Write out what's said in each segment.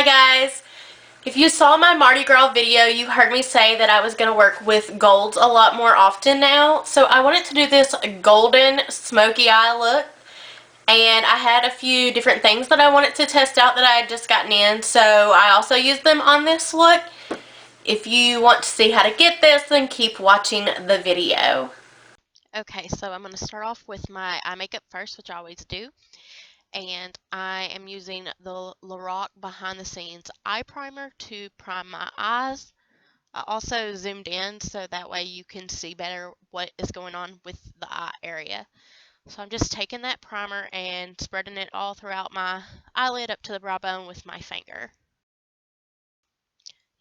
Hi guys! If you saw my Mardi Gras video, you heard me say that I was going to work with golds a lot more often now. So I wanted to do this golden smoky eye look. And I had a few different things that I wanted to test out that I had just gotten in. So I also used them on this look. If you want to see how to get this, then keep watching the video. Okay, so I'm going to start off with my eye makeup first, which I always do. And I am using the Lorac Behind the Scenes Eye Primer to prime my eyes. I also zoomed in so that way you can see better what is going on with the eye area. So I'm just taking that primer and spreading it all throughout my eyelid up to the brow bone with my finger.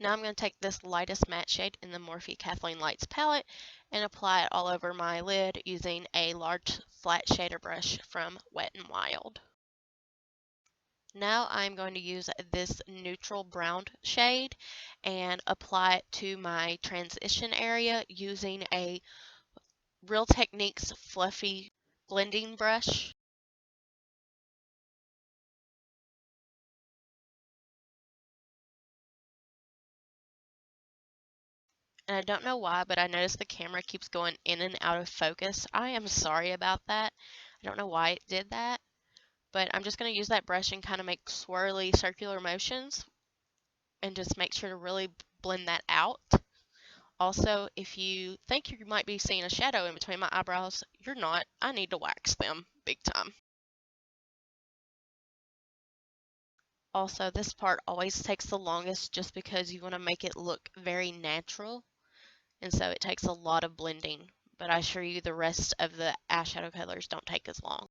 Now I'm going to take this lightest matte shade in the Morphe KathleenLights Palette and apply it all over my lid using a large flat shader brush from Wet n Wild. Now I'm going to use this neutral brown shade and apply it to my transition area using a Real Techniques fluffy blending brush. And I don't know why, but I noticed the camera keeps going in and out of focus. I am sorry about that. I don't know why it did that, but I'm just going to use that brush and kind of make swirly circular motions and just make sure to really blend that out. Also, if you think you might be seeing a shadow in between my eyebrows, you're not. I need to wax them big time. Also, this part always takes the longest just because you want to make it look very natural, and so it takes a lot of blending, but I assure you the rest of the eyeshadow colors don't take as long.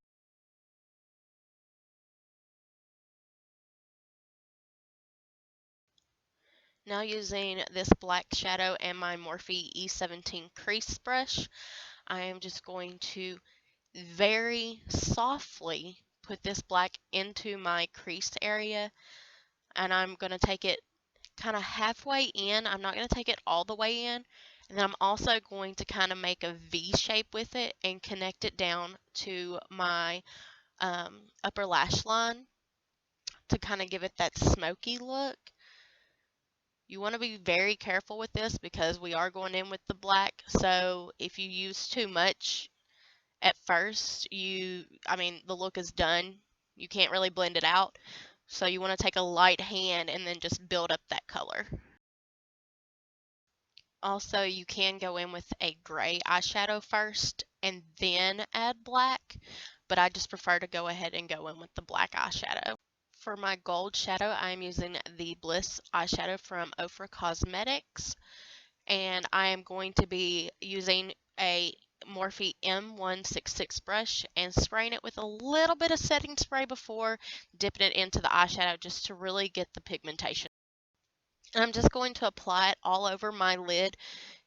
Now using this black shadow and my Morphe E17 crease brush, I am just going to very softly put this black into my crease area, and I'm going to take it kind of halfway in. I'm not going to take it all the way in. And then I'm also going to kind of make a V shape with it and connect it down to my upper lash line to kind of give it that smoky look. You want to be very careful with this because we are going in with the black. So if you use too much at first, the look is done. You can't really blend it out. So you want to take a light hand and then just build up that color. Also, you can go in with a gray eyeshadow first and then add black, but I just prefer to go ahead and go in with the black eyeshadow. For my gold shadow, I'm using the Bliss eyeshadow from OFRA Cosmetics, and I am going to be using a Morphe M166 brush and spraying it with a little bit of setting spray before dipping it into the eyeshadow just to really get the pigmentation. And I'm just going to apply it all over my lid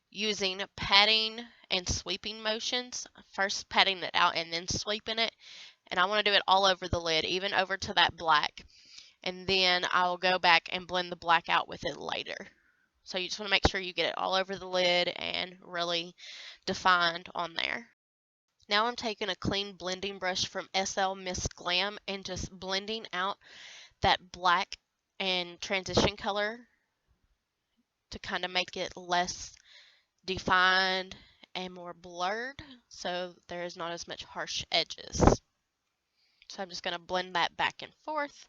using patting and sweeping motions. First patting it out and then sweeping it. And I want to do it all over the lid, even over to that black. And then I'll go back and blend the black out with it later. So you just want to make sure you get it all over the lid and really defined on there. Now I'm taking a clean blending brush from SLmissglam and just blending out that black and transition color to kind of make it less defined and more blurred, so there is not as much harsh edges. So I'm just going to blend that back and forth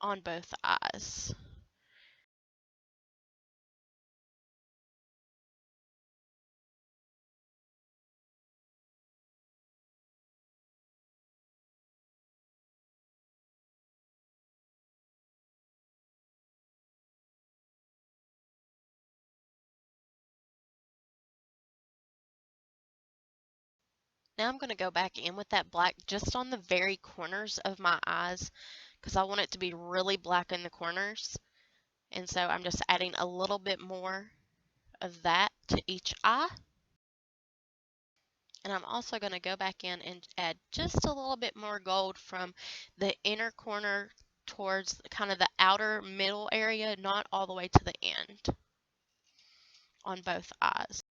on both eyes. Now I'm going to go back in with that black just on the very corners of my eyes because I want it to be really black in the corners. And so I'm just adding a little bit more of that to each eye. And I'm also going to go back in and add just a little bit more gold from the inner corner towards kind of the outer middle area, not all the way to the end on both eyes.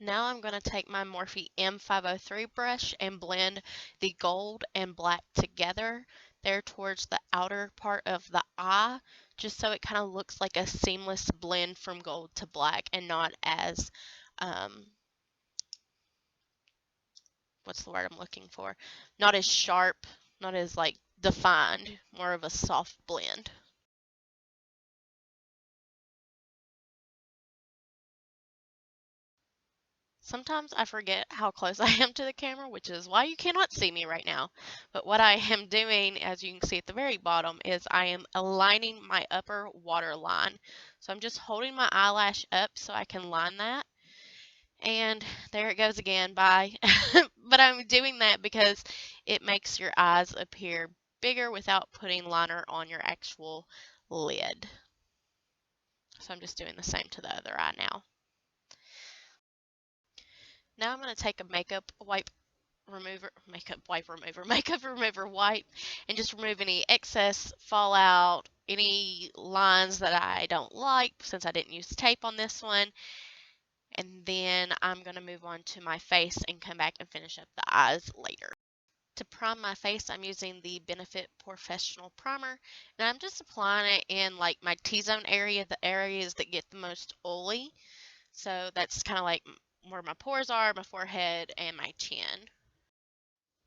Now I'm going to take my Morphe M503 brush and blend the gold and black together there towards the outer part of the eye, just so it kind of looks like a seamless blend from gold to black and not as, what's the word I'm looking for? Not as sharp, not as like defined, more of a soft blend. Sometimes I forget how close I am to the camera, which is why you cannot see me right now. But what I am doing, as you can see at the very bottom, is I am aligning my upper waterline. So I'm just holding my eyelash up so I can line that. And there it goes again, bye. But I'm doing that because it makes your eyes appear bigger without putting liner on your actual lid. So I'm just doing the same to the other eye now. Now I'm going to take a makeup remover wipe and just remove any excess fallout, any lines that I don't like since I didn't use tape on this one. And then I'm going to move on to my face and come back and finish up the eyes later. To prime my face, I'm using the Benefit POREfessional primer, and I'm just applying it in like my T-zone area, the areas that get the most oily. So that's kind of like where my pores are, my forehead, and my chin.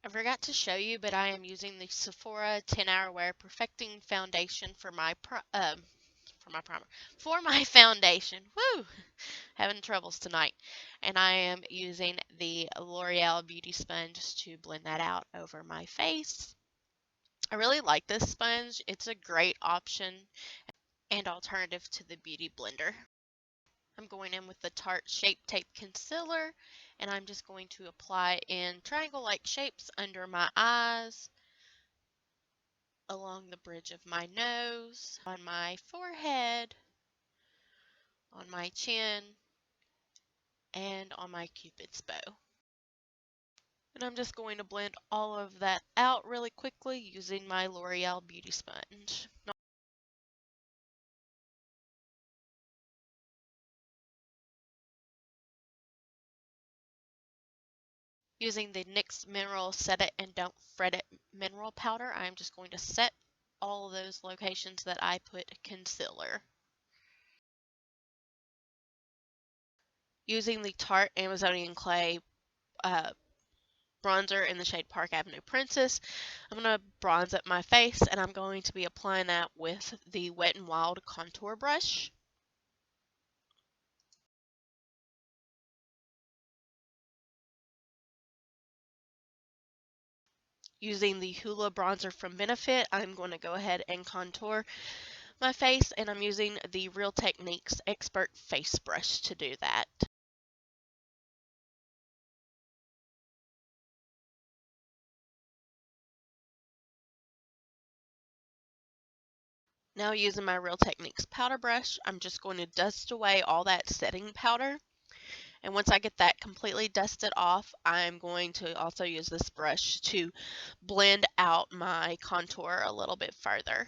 I forgot to show you, but I am using the Sephora 10-Hour Wear Perfecting Foundation for my foundation. Woo! Having troubles tonight. And I am using the L'Oreal Beauty Sponge to blend that out over my face. I really like this sponge. It's a great option and alternative to the Beauty Blender. I'm going in with the Tarte Shape Tape Concealer, and I'm just going to apply in triangle-like shapes under my eyes, along the bridge of my nose, on my forehead, on my chin, and on my Cupid's bow. And I'm just going to blend all of that out really quickly using my L'Oreal Beauty Sponge. Using the NYX Mineral Set It and Don't Fret It mineral powder, I'm just going to set all of those locations that I put concealer. Using the Tarte Amazionian Clay bronzer in the shade Park Avenue Princess, I'm going to bronze up my face, and I'm going to be applying that with the Wet n Wild contour brush. Using the Hoola bronzer from Benefit, I'm going to go ahead and contour my face, and I'm using the Real Techniques Expert Face Brush to do that. Now using my Real Techniques powder brush, I'm just going to dust away all that setting powder. And once I get that completely dusted off, I'm going to also use this brush to blend out my contour a little bit further.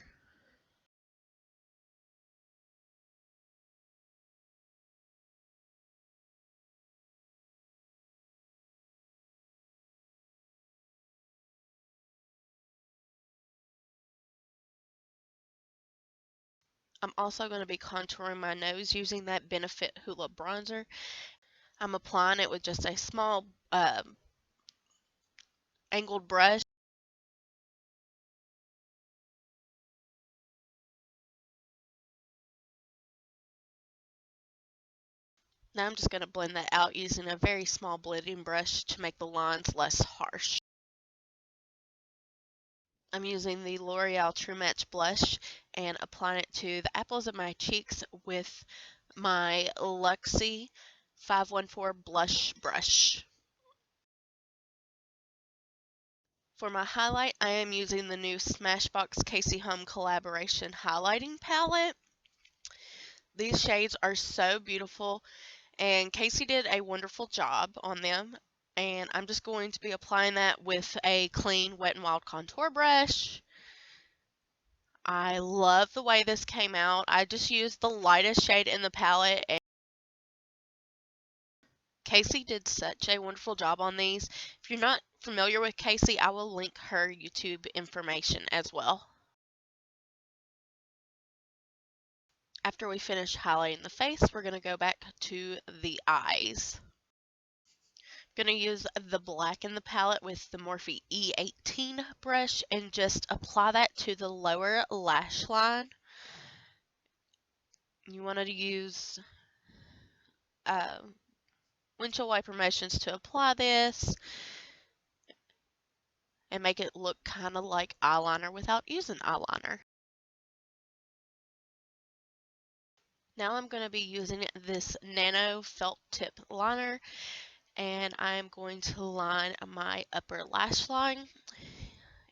I'm also going to be contouring my nose using that Benefit Hoola bronzer. I'm applying it with just a small angled brush. Now I'm just going to blend that out using a very small blending brush to make the lines less harsh. I'm using the L'Oreal True Match blush and applying it to the apples of my cheeks with my Luxie 514 blush brush. For my highlight, I am using the new Smashbox Casey Home Collaboration Highlighting Palette. These shades are so beautiful, and Casey did a wonderful job on them. And I'm just going to be applying that with a clean Wet n Wild contour brush. I love the way this came out. I just used the lightest shade in the palette, and Casey did such a wonderful job on these. If you're not familiar with Casey, I will link her YouTube information as well. After we finish highlighting the face, we're going to go back to the eyes. I'm going to use the black in the palette with the Morphe E18 brush and just apply that to the lower lash line. You want to use windshield wiper motions to apply this and make it look kind of like eyeliner without using eyeliner. Now I'm going to be using this Nano felt tip liner, and I'm going to line my upper lash line.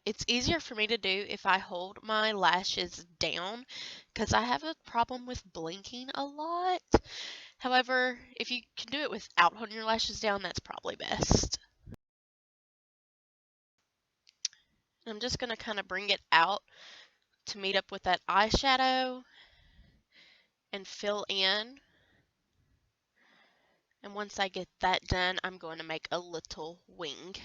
It's easier for me to do if I hold my lashes down because I have a problem with blinking a lot. However, if you can do it without holding your lashes down, that's probably best. I'm just going to kind of bring it out to meet up with that eyeshadow and fill in. And once I get that done, I'm going to make a little wing.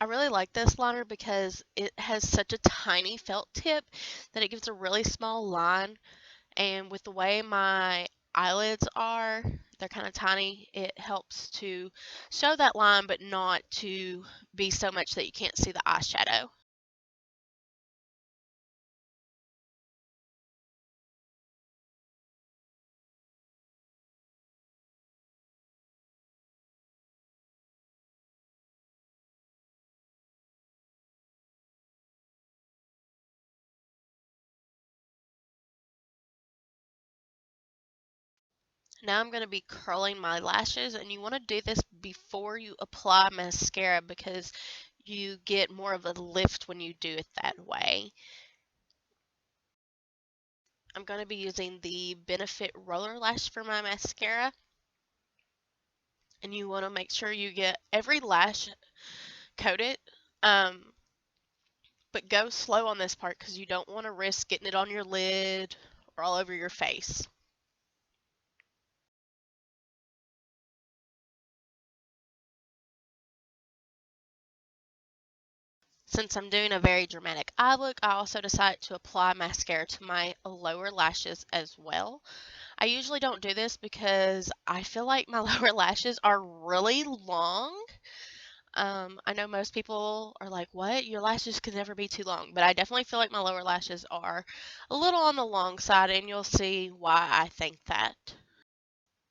I really like this liner because it has such a tiny felt tip that it gives a really small line, and with the way my eyelids are, they're kind of tiny, it helps to show that line but not to be so much that you can't see the eyeshadow. Now I'm going to be curling my lashes, and you want to do this before you apply mascara because you get more of a lift when you do it that way. I'm going to be using the Benefit Roller Lash for my mascara, and you want to make sure you get every lash coated, but go slow on this part because you don't want to risk getting it on your lid or all over your face. Since I'm doing a very dramatic eye look, I also decided to apply mascara to my lower lashes as well. I usually don't do this because I feel like my lower lashes are really long. I know most people are like, what? Your lashes can never be too long. But I definitely feel like my lower lashes are a little on the long side, and you'll see why I think that.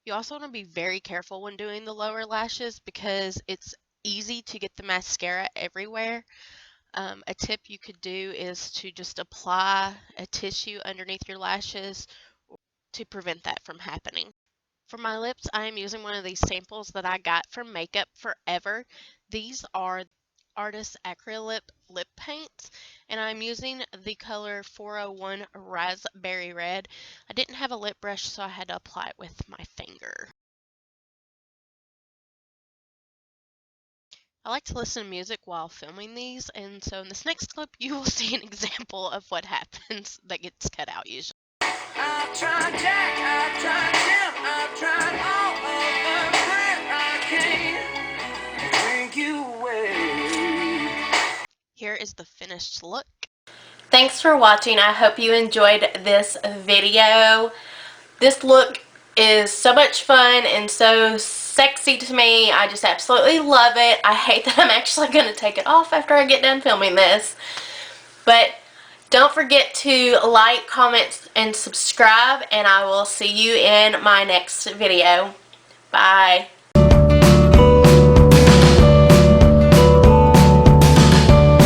You also want to be very careful when doing the lower lashes because it's easy to get the mascara everywhere. A tip you could do is to just apply a tissue underneath your lashes to prevent that from happening. For my lips, I am using one of these samples that I got from Makeup Forever. These are Artist Acrylip lip paints, and I'm using the color 401 Raspberry Red. I didn't have a lip brush, so I had to apply it with my finger. I like to listen to music while filming these, and so in this next clip, you will see an example of what happens that gets cut out usually. I've tried Jack, I've tried Jim, I've tried all of the friends I can't drink you away. Here is the finished look. Thanks for watching. I hope you enjoyed this video. This look is so much fun and so sexy to me. I just absolutely love it. I hate that I'm actually going to take it off after I get done filming this. But don't forget to like, comment, and subscribe, and I will see you in my next video. Bye.